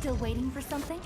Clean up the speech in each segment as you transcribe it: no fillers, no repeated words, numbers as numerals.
Still waiting for something?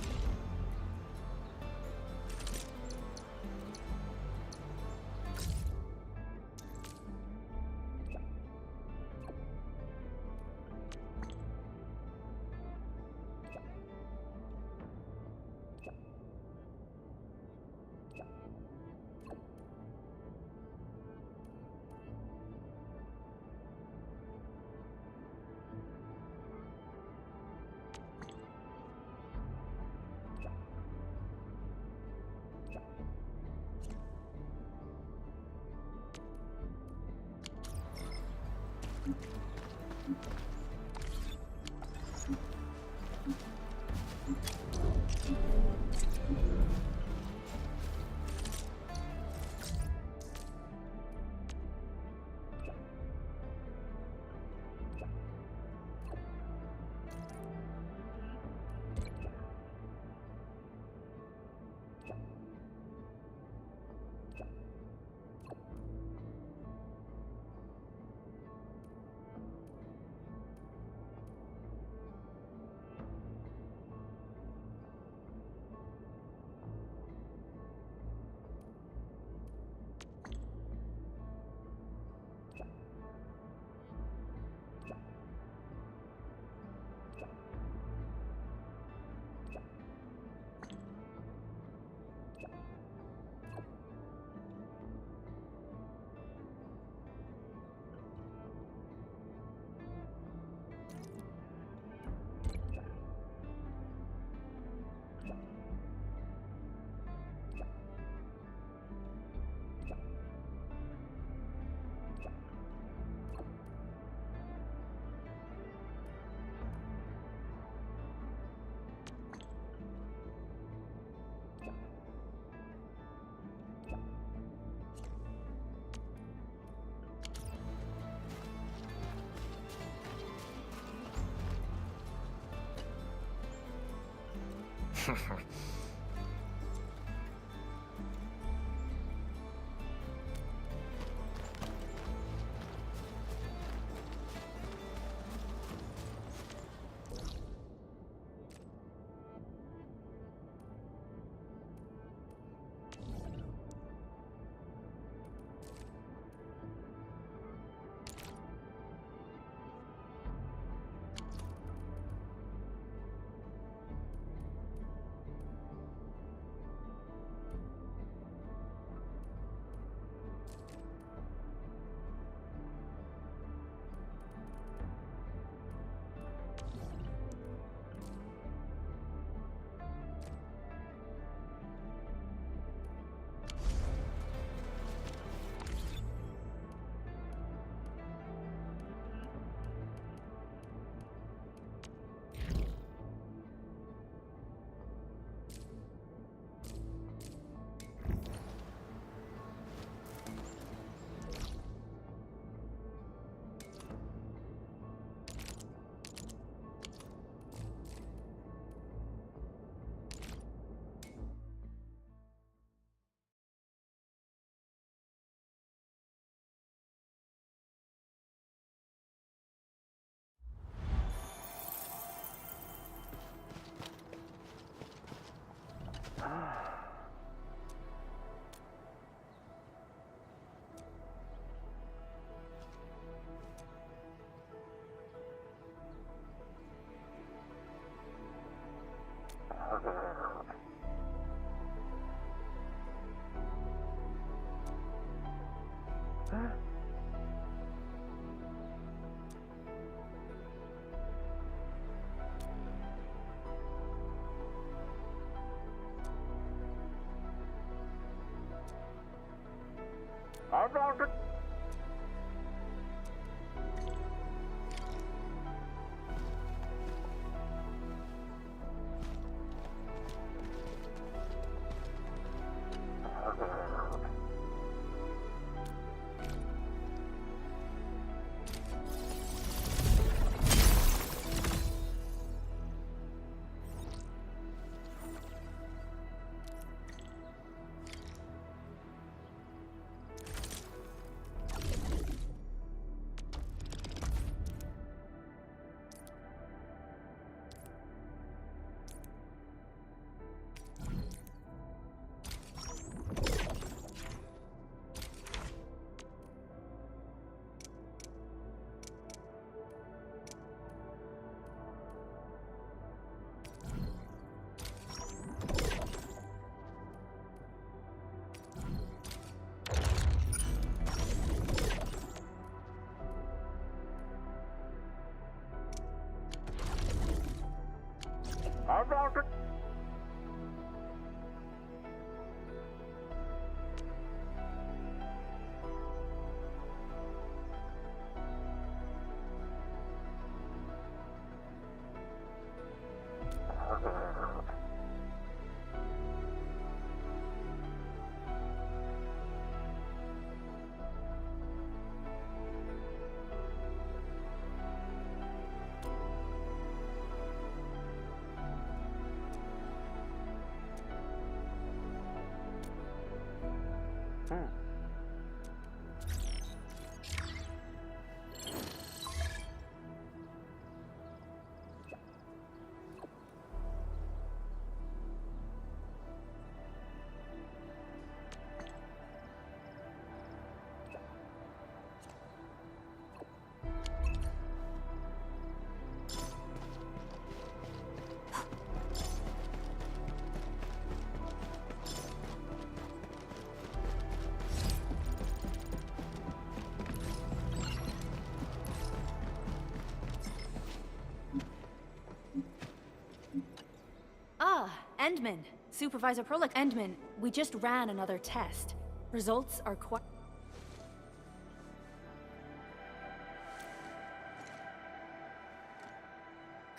Endman. Supervisor Prolix. Endman, we just ran another test. Results are quite...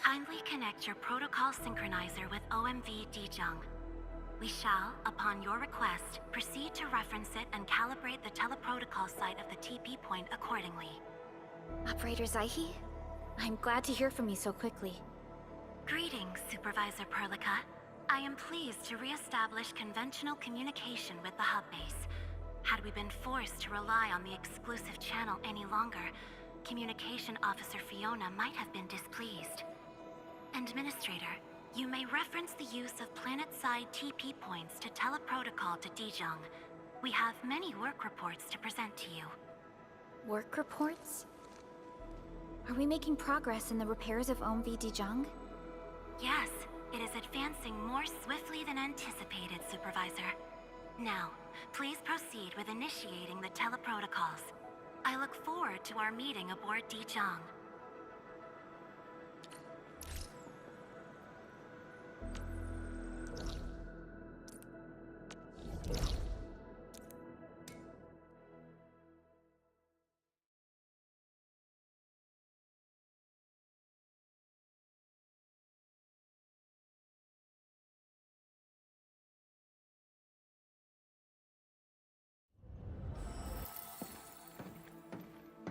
Kindly connect your protocol synchronizer with OMV Dijiang. We shall, upon your request, proceed to reference it and calibrate the teleprotocol site of the TP point accordingly. Operator Zaihi? I'm glad to hear from you so quickly. Greetings, Supervisor Perlica. I am pleased to re-establish conventional communication with the hub base. Had we been forced to rely on the exclusive channel any longer, Communication Officer Fiona might have been displeased. Administrator, you may reference the use of planet-side TP points to teleprotocol to Dijiang. We have many work reports to present to you. Work reports? Are we making progress in the repairs of OMV Dijiang? Yes, it is advancing more swiftly than anticipated, Supervisor. Now, please proceed with initiating the teleprotocols. I look forward to our meeting aboard Dijiang.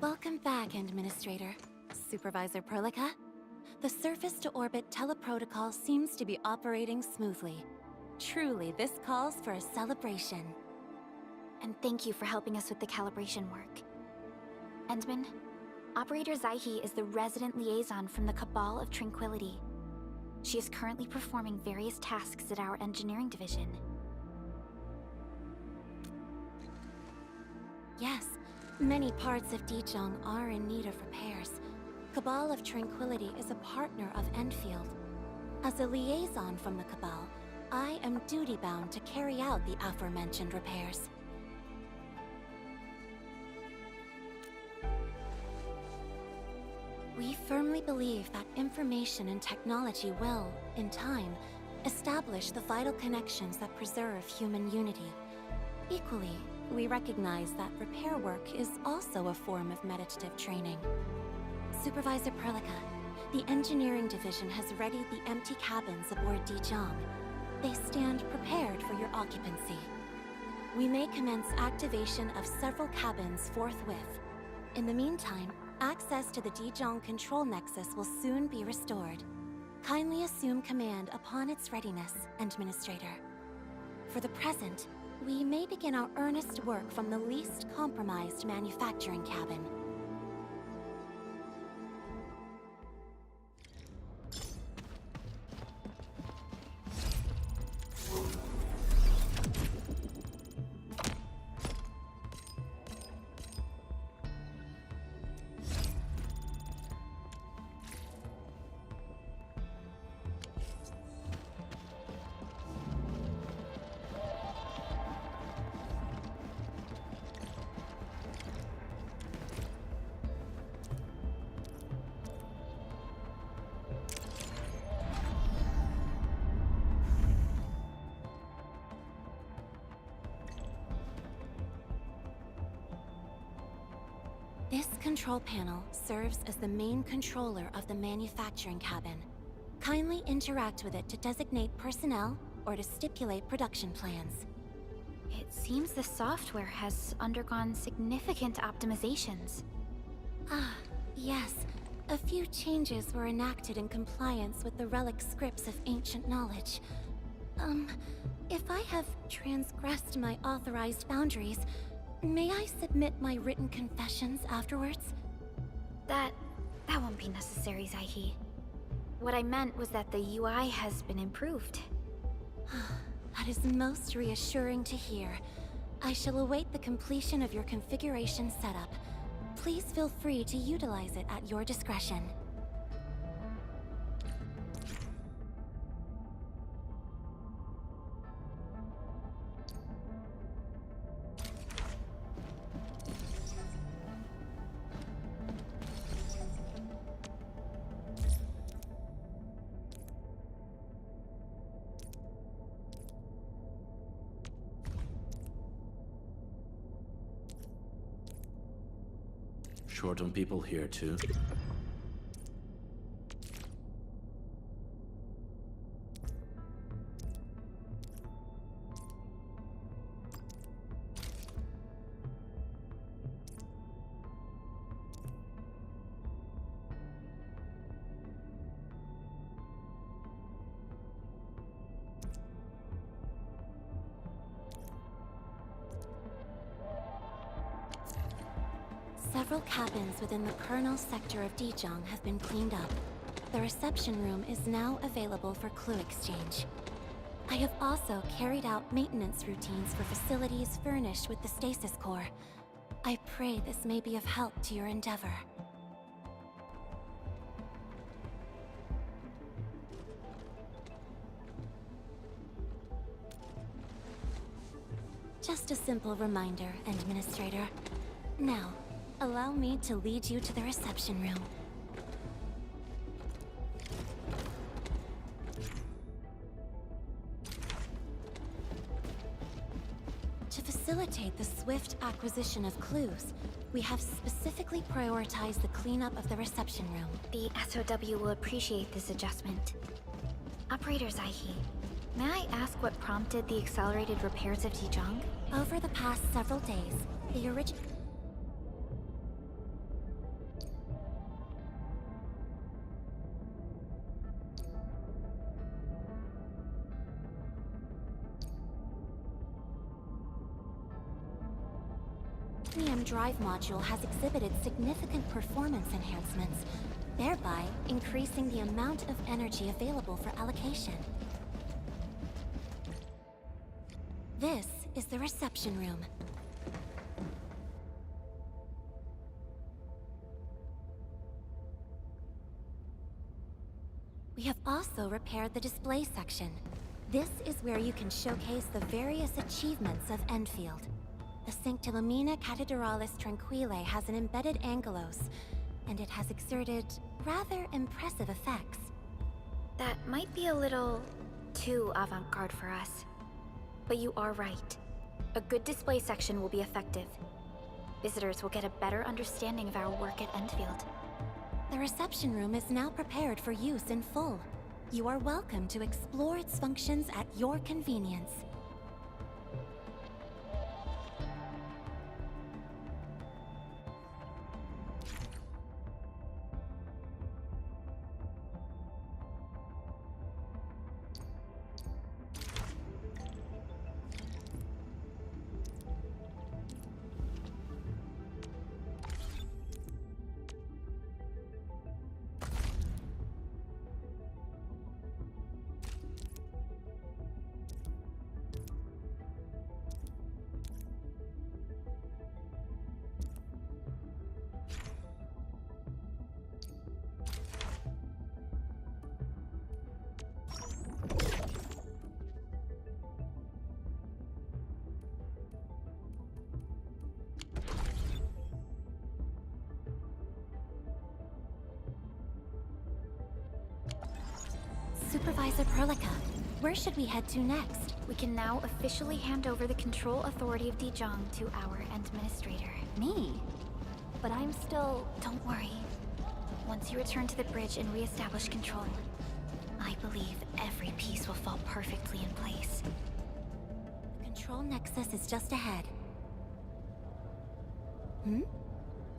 Welcome back, Administrator. Supervisor Perlica. The surface-to-orbit teleprotocol seems to be operating smoothly. Truly, this calls for a celebration. And thank you for helping us with the calibration work. Endman, Operator Zaihi is the resident liaison from the Cabal of Tranquility. She is currently performing various tasks at our engineering division. Yes. Many parts of Dijiang are in need of repairs. Cabal of Tranquility is a partner of Endfield. As a liaison from the Cabal, I am duty-bound to carry out the aforementioned repairs. We firmly believe that information and technology will, in time, establish the vital connections that preserve human unity. Equally, we recognize that repair work is also a form of meditative training. Supervisor Perlica, the engineering division has readied the empty cabins aboard Dijiang. They stand prepared for your occupancy. We may commence activation of several cabins forthwith. In the meantime, access to the Dijiang control nexus will soon be restored. Kindly assume command upon its readiness, Administrator. For the present, we may begin our earnest work from the least compromised manufacturing cabin. This control panel serves as the main controller of the manufacturing cabin. Kindly interact with it to designate personnel or to stipulate production plans. It seems the software has undergone significant optimizations. Ah, yes. A few changes were enacted in compliance with the relic scripts of ancient knowledge. If I have transgressed my authorized boundaries, may I submit my written confessions afterwards? That won't be necessary, Zaihi. What I meant was that the UI has been improved. That is most reassuring to hear. I shall await the completion of your configuration setup. Please feel free to utilize it at your discretion. Short on people here, too. Several cabins within the kernel sector of Dijiang have been cleaned up. The reception room is now available for clue exchange. I have also carried out maintenance routines for facilities furnished with the stasis core. I pray this may be of help to your endeavor. Just a simple reminder, Administrator. Now, allow me to lead you to the reception room. To facilitate the swift acquisition of clues, we have specifically prioritized the cleanup of the reception room. The SOW will appreciate this adjustment. Operator Zaihi, may I ask what prompted the accelerated repairs of Dijiang? Over the past several days, the original... drive module has exhibited significant performance enhancements, thereby increasing the amount of energy available for allocation. This is the reception room. We have also repaired the display section. This is where you can showcase the various achievements of Endfield. The Sanctilumina Cathedralis Tranquile has an embedded angelos, and it has exerted rather impressive effects. That might be a little too avant-garde for us. But you are right. A good display section will be effective. Visitors will get a better understanding of our work at Endfield. The reception room is now prepared for use in full. You are welcome to explore its functions at your convenience. Supervisor Perlica, where should we head to next? We can now officially hand over the control authority of Dijiang to our administrator. Me? But I'm still... Don't worry. Once you return to the bridge and re-establish control, I believe every piece will fall perfectly in place. The control nexus is just ahead.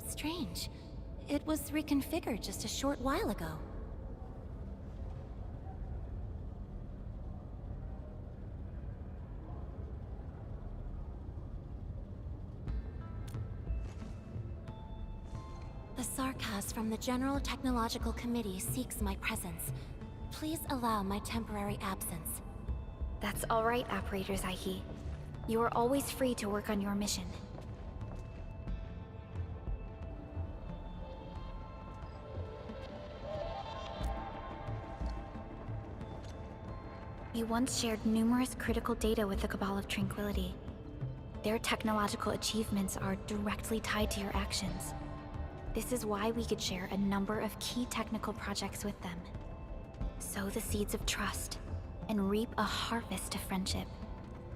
Strange. It was reconfigured just a short while ago. from the General Technological Committee seeks my presence. Please allow my temporary absence. That's all right, Operator Zaihi. You are always free to work on your mission. We once shared numerous critical data with the Cabal of Tranquility. Their technological achievements are directly tied to your actions. This is why we could share a number of key technical projects with them. Sow the seeds of trust, and reap a harvest of friendship.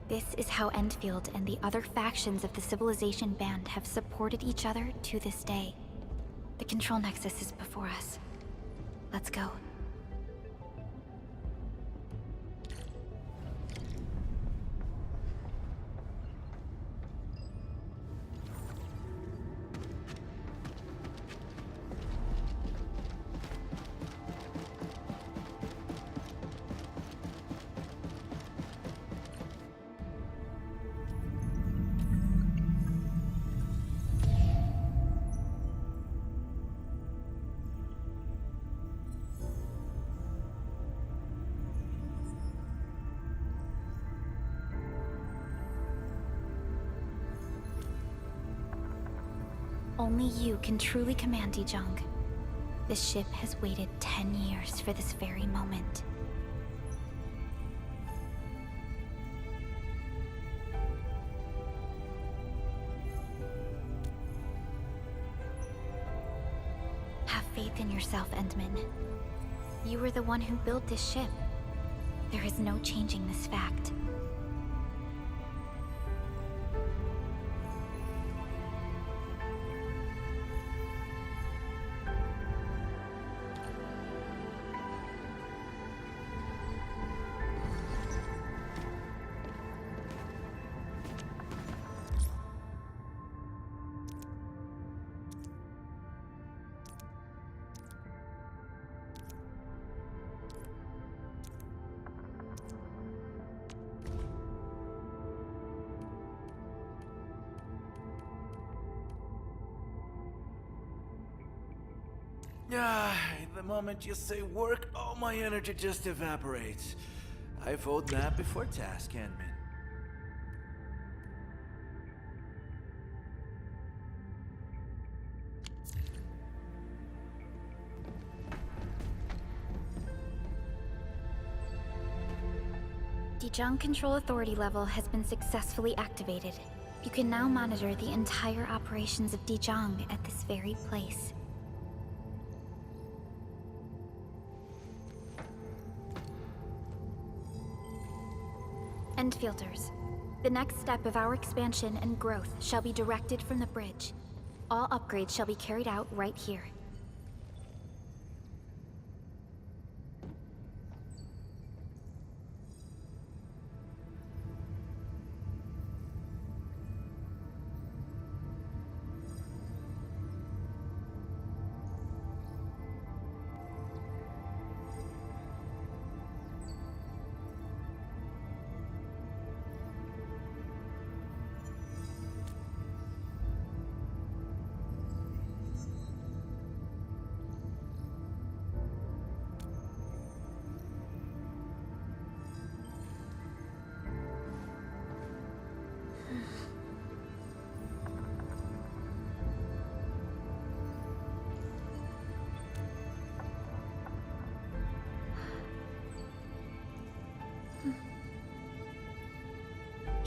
This is how Endfield and the other factions of the Civilization Band have supported each other to this day. The Control Nexus is before us. Let's go. Only you can truly command Dijiang. This ship has waited 10 years for this very moment. Have faith in yourself, Endman. You were the one who built this ship. There is no changing this fact. The moment you say work, all my energy just evaporates. I vote nap before task, Endman. Dijiang Control Authority level has been successfully activated. You can now monitor the entire operations of Dijiang at this very place. Endfielders, the next step of our expansion and growth shall be directed from the bridge. All upgrades shall be carried out right here.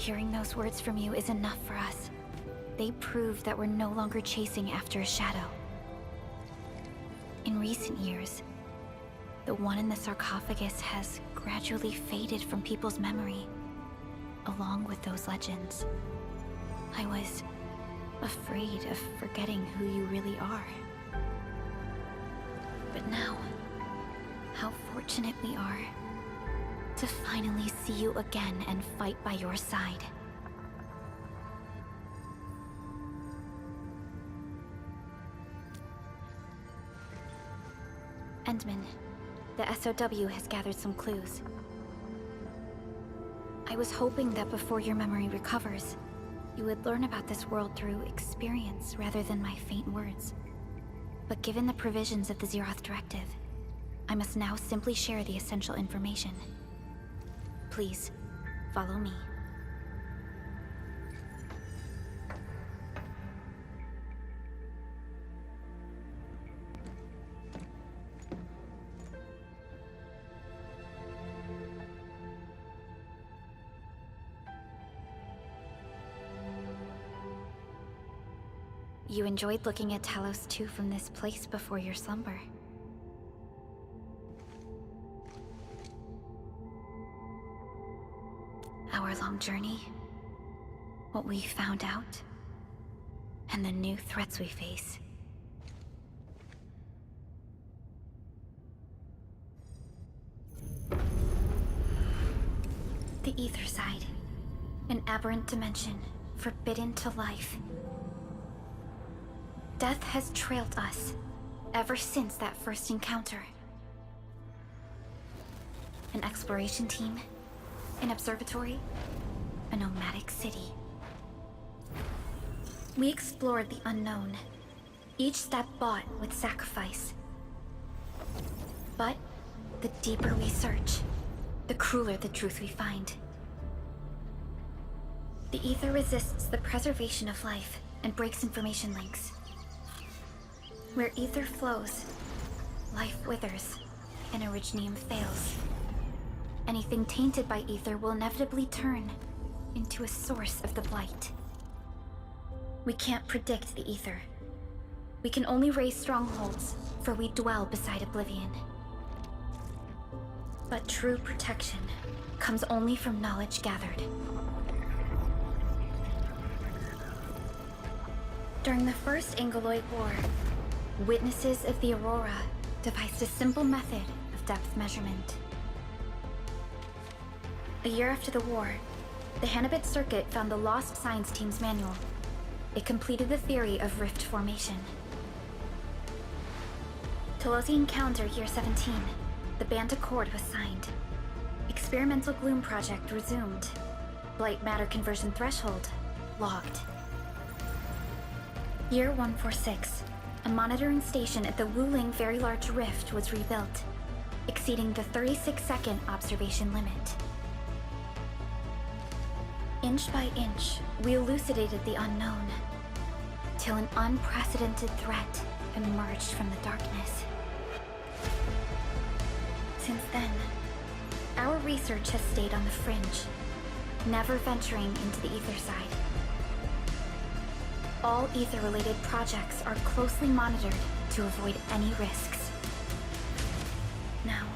Hearing those words from you is enough for us. They prove that we're no longer chasing after a shadow. In recent years, the one in the sarcophagus has gradually faded from people's memory, along with those legends. I was afraid of forgetting who you really are. But now, how fortunate we are to finally see you again and fight by your side. Endman, the SOW has gathered some clues. I was hoping that before your memory recovers, you would learn about this world through experience rather than my faint words. But given the provisions of the Zeroth Directive, I must now simply share the essential information. Please, follow me. You enjoyed looking at Talos 2 from this place before your slumber. Our long journey, what we found out, and the new threats we face. The Ether Side, an aberrant dimension, forbidden to life. Death has trailed us ever since that first encounter. An exploration team, an observatory, a nomadic city. We explored the unknown, each step bought with sacrifice. But the deeper we search, the crueler the truth we find. The Ether resists the preservation of life and breaks information links. Where Ether flows, life withers, and Originium fails. Anything tainted by Ether will inevitably turn into a source of the Blight. We can't predict the Ether. We can only raise strongholds, for we dwell beside Oblivion. But true protection comes only from knowledge gathered. During the First Angoloid War, witnesses of the Aurora devised a simple method of depth measurement. A year after the war, the Hannibit Circuit found the Lost Science Team's manual. It completed the theory of rift formation. Telosian calendar year 17, the Band Accord was signed. Experimental Gloom project resumed. Blight matter conversion threshold logged. Year 146. A monitoring station at the Wuling Very Large Rift was rebuilt, exceeding the 36-second observation limit. Inch by inch, we elucidated the unknown, till an unprecedented threat emerged from the darkness. Since then, our research has stayed on the fringe, never venturing into the Ether Side. All Ether-related projects are closely monitored to avoid any risks. Now,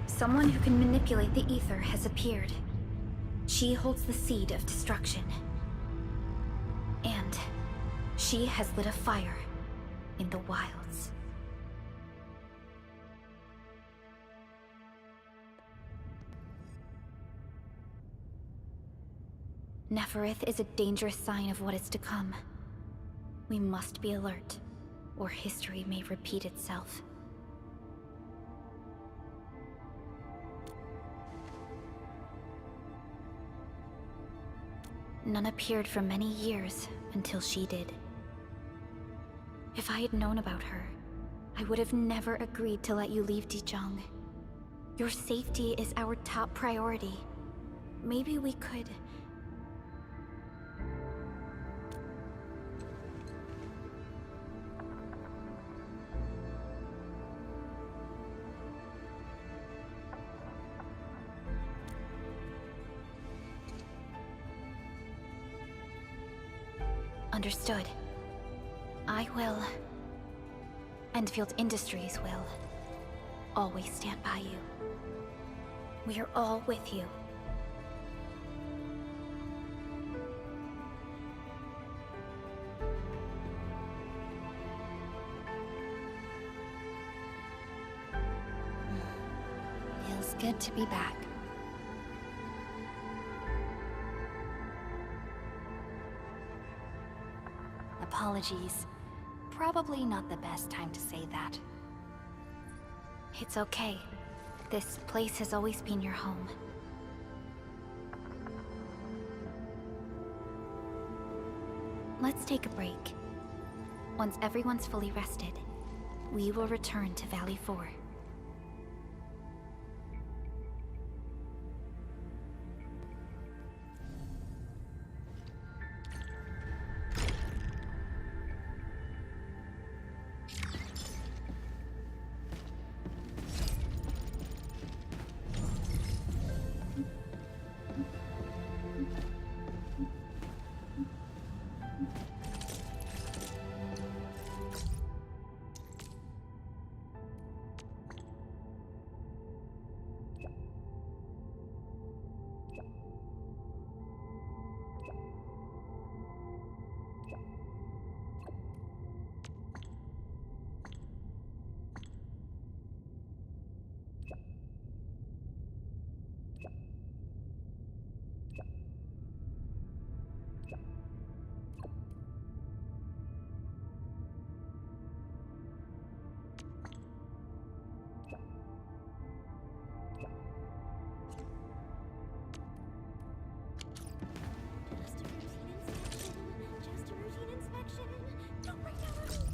someone who can manipulate the Ether has appeared. She holds the seed of destruction. And she has lit a fire in the wilds. Neferith is a dangerous sign of what is to come. We must be alert, or history may repeat itself. None appeared for many years until she did. If I had known about her, I would have never agreed to let you leave Dijiang. Your safety is our top priority. Maybe we could... Understood. I will. Endfield Industries will. Always stand by you. We are all with you. Feels good to be back. Apologies. Probably not the best time to say that. It's okay. This place has always been your home. Let's take a break. Once everyone's fully rested, we will return to Valley 4. Just a routine inspection. Don't break down on me.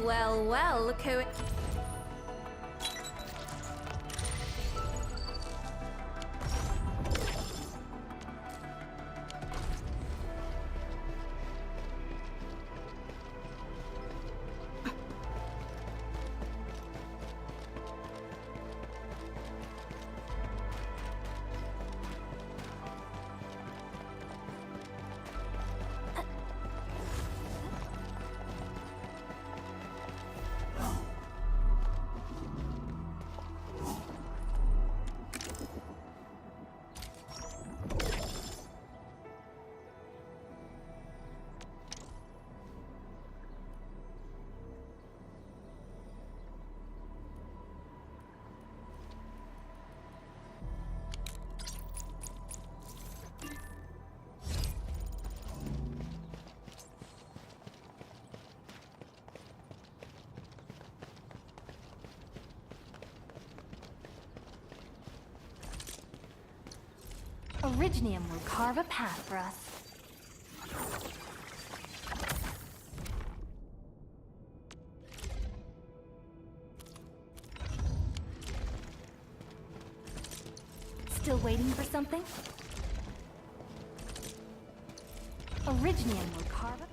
Well, look who it... Originium will carve a path for us. Still waiting for something? Originium will carve up.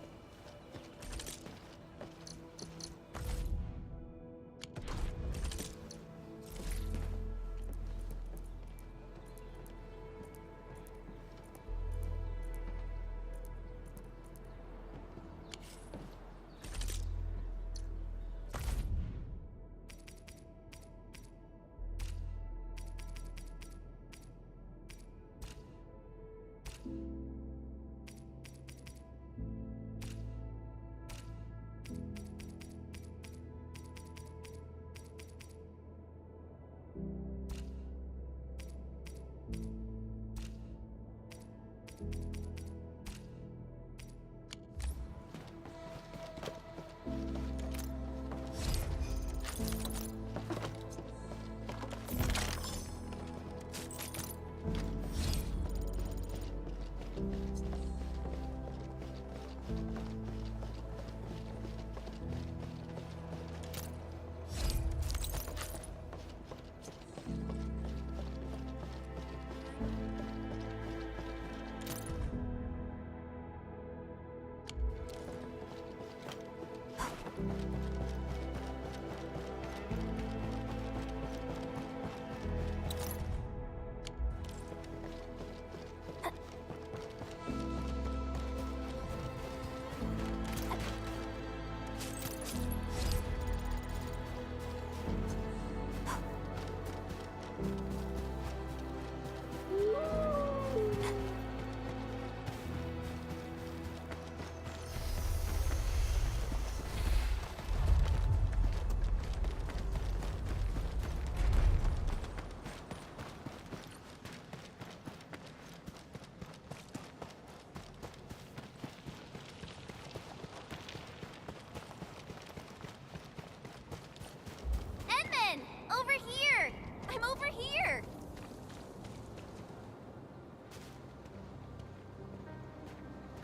Over here! I'm over here!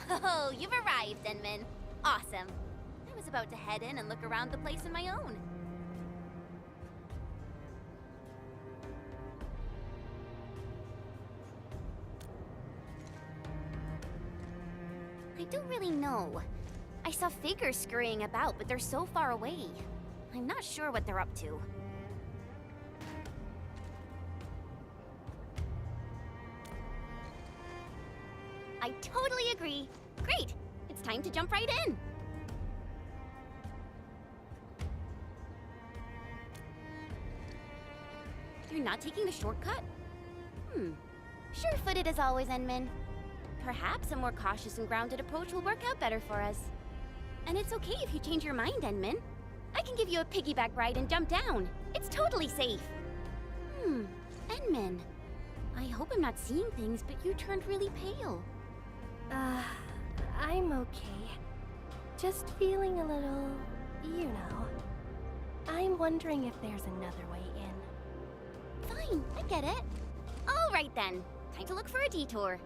Oh, you've arrived, Denman. Awesome. I was about to head in and look around the place on my own. I don't really know. I saw figures scurrying about, but they're so far away. I'm not sure what they're up to. I totally agree. Great! It's time to jump right in! You're not taking the shortcut? Sure-footed as always, Enman. Perhaps a more cautious and grounded approach will work out better for us. And it's okay if you change your mind, Enman. I can give you a piggyback ride and jump down. It's totally safe. Enman. I hope I'm not seeing things, but you turned really pale. I'm okay. Just feeling a little, you know. I'm wondering if there's another way in. Fine, I get it. All right then. Time to look for a detour.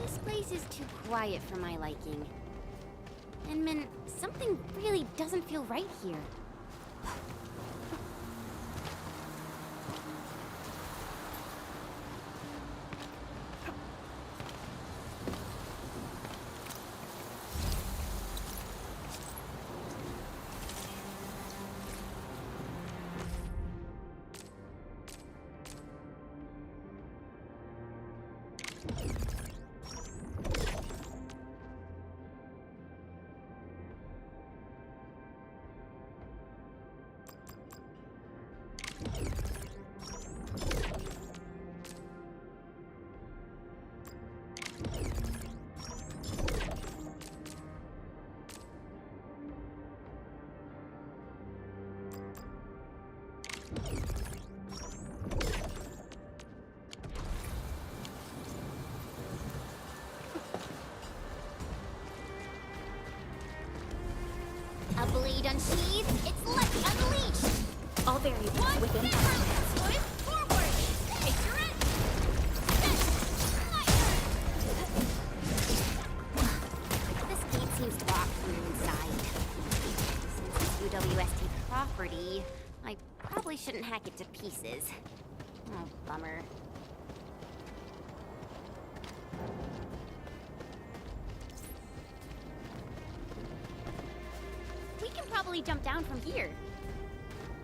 This place is too quiet for my liking. Enman, something really doesn't feel right here. A blade unsheathed, its light unleashed! All variables within. I probably shouldn't hack it to pieces. Oh, bummer. We can probably jump down from here.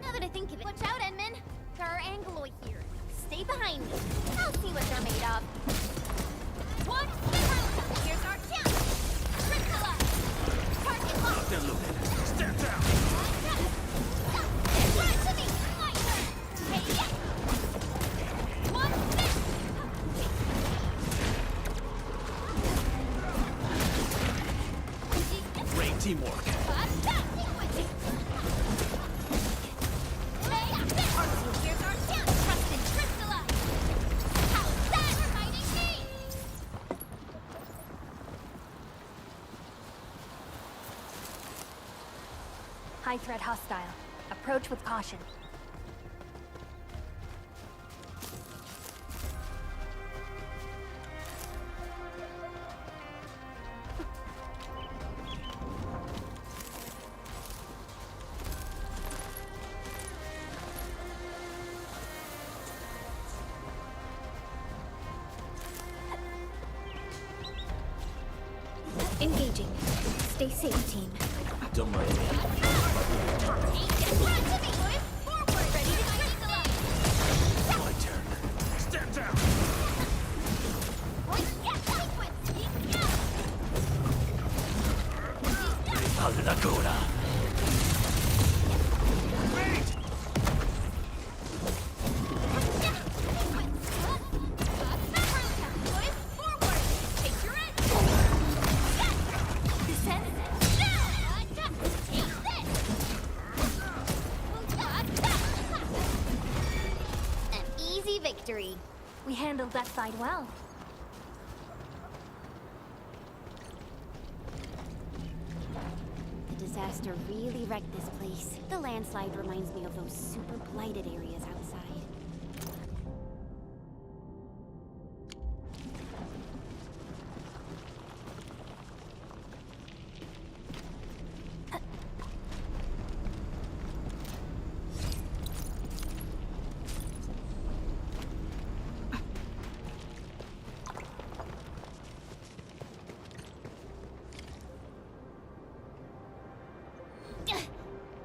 Now that I think of it. Watch out, Edmund! There are Angloid here. Stay behind me. I'll see what they're made of. One, here's our chance! Priscilla! Target locked! They're loaded. Stand down! Run it to me! My turn! Hey, yeah! One, miss! Great teamwork. Here's our chance! Trust in Priscilla! How's that for fighting me? High threat hostile. Approach with caution. Engaging. Stay safe, team. Don't mind me. Run to me, boys! Forward! Ready to fight Priscilla! My turn. Stand down! Boys, yeah! Sequence! Yeah! All'ancora! Wait! Boys, forward! Take your end! Descend! Take this! An easy victory. We handled that fight well. The disaster really wrecked this place. The landslide reminds me of those super blighted areas outside.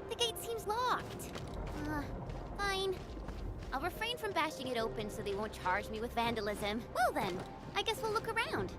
The gate seems locked. Fine. I'll refrain from bashing it open so they won't charge me with vandalism. Well then, I guess we'll look around.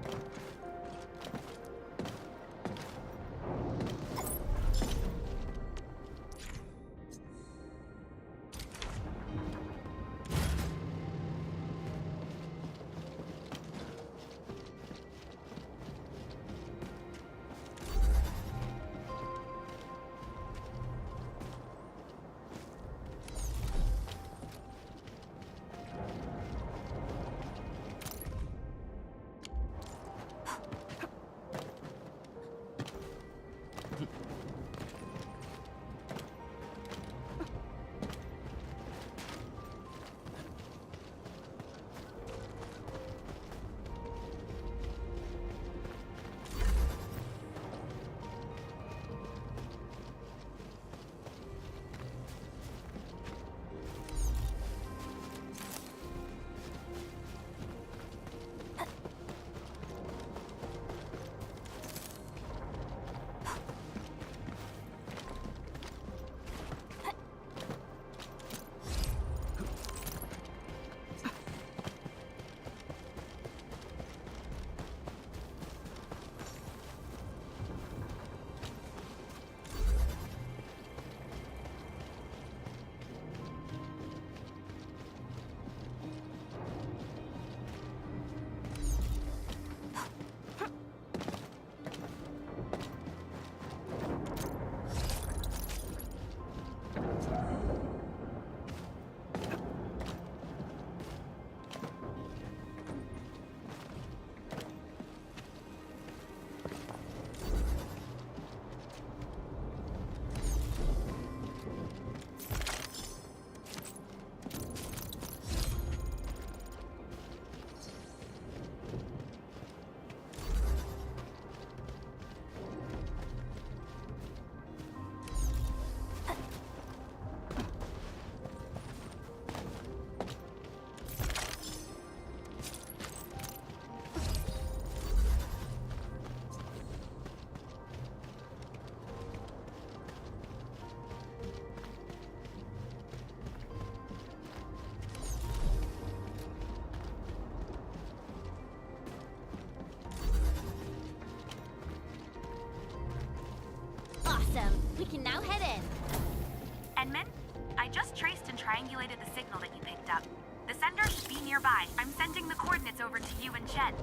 can now head in. Edmund, I just traced and triangulated the signal that you picked up. The sender should be nearby. I'm sending the coordinates over to you and Chen.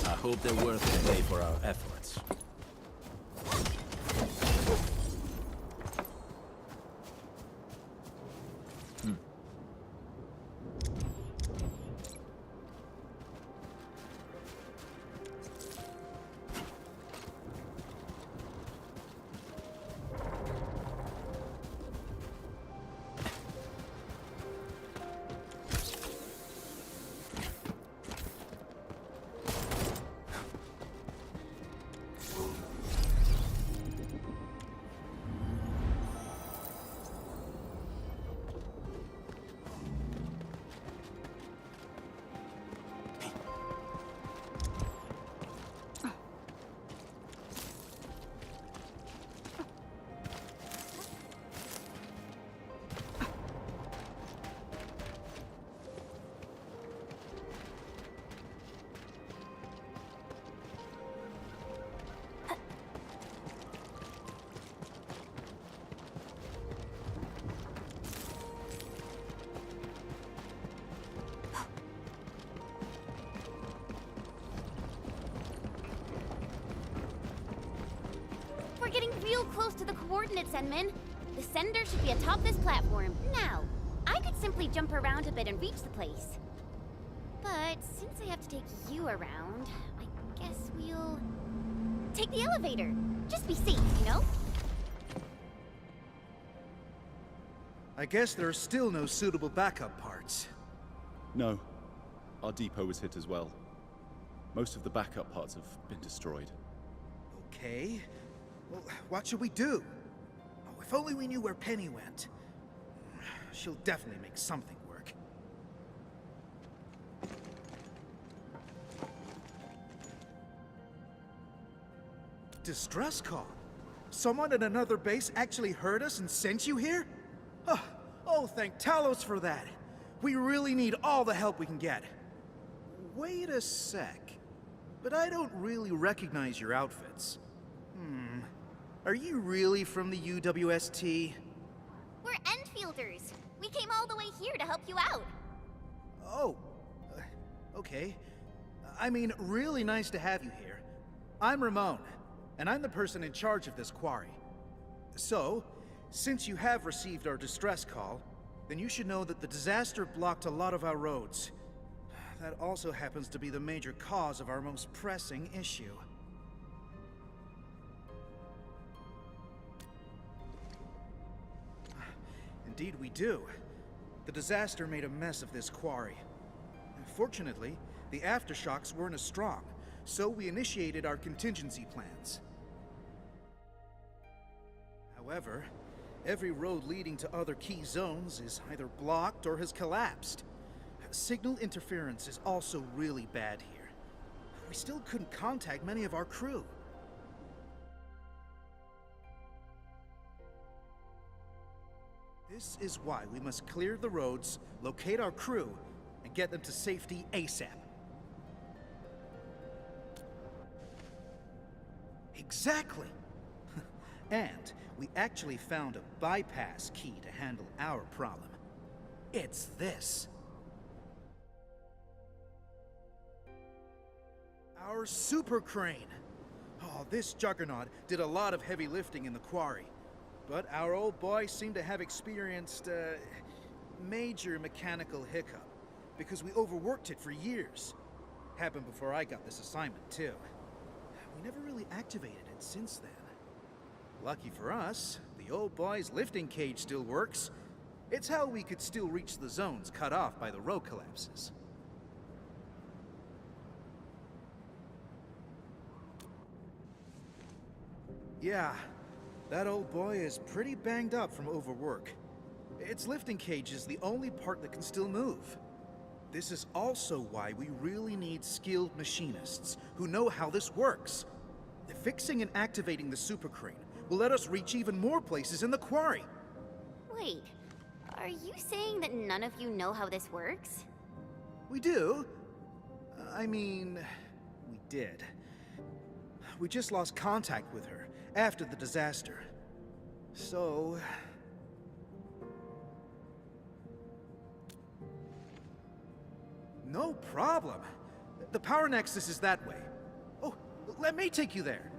I hope they're worth the pay for our efforts. We're getting real close to the coordinates, Enman. The sender should be atop this platform. Now, I could simply jump around a bit and reach the place. But since I have to take you around, I guess we'll take the elevator. Just be safe, you know? I guess there are still no suitable backup parts. No. Our depot was hit as well. Most of the backup parts have been destroyed. Okay. Well, what should we do? Oh, if only we knew where Penny went. She'll definitely make something work. Distress call? Someone at another base actually heard us and sent you here? Oh, thank Talos for that. We really need all the help we can get. Wait a sec. But I don't really recognize your outfits. Are you really from the UWST? We're Endfielders. We came all the way here to help you out. Oh, okay. I mean, really nice to have you here. I'm Ramon, and I'm the person in charge of this quarry. So, Since you have received our distress call, then you should know that the disaster blocked a lot of our roads. That also happens to be the major cause of our most pressing issue. Indeed we do. The disaster made a mess of this quarry. Fortunately, the aftershocks weren't as strong, so we initiated our contingency plans. However, every road leading to other key zones is either blocked or has collapsed. Signal interference is also really bad here. We still couldn't contact many of our crew. This is why we must clear the roads, locate our crew, and get them to safety ASAP. Exactly! And we actually found a bypass key to handle our problem. It's this. Our super crane. Oh, this juggernaut did a lot of heavy lifting in the quarry. But our old boy seemed to have experienced a major mechanical hiccup because we overworked it for years. Happened before I got this assignment, too. We never really activated it since then. Lucky for us, the old boy's lifting cage still works. It's how we could still reach the zones cut off by the road collapses. Yeah, that old boy is pretty banged up from overwork. Its lifting cage is the only part that can still move. This is also why we really need skilled machinists who know how this works. Fixing and activating the super crane will let us reach even more places in the quarry. Wait, are you saying that none of you know how this works? We do. I mean, we did. We just lost contact with her after the disaster. So... No problem. The power nexus is that way. Oh, let me take you there.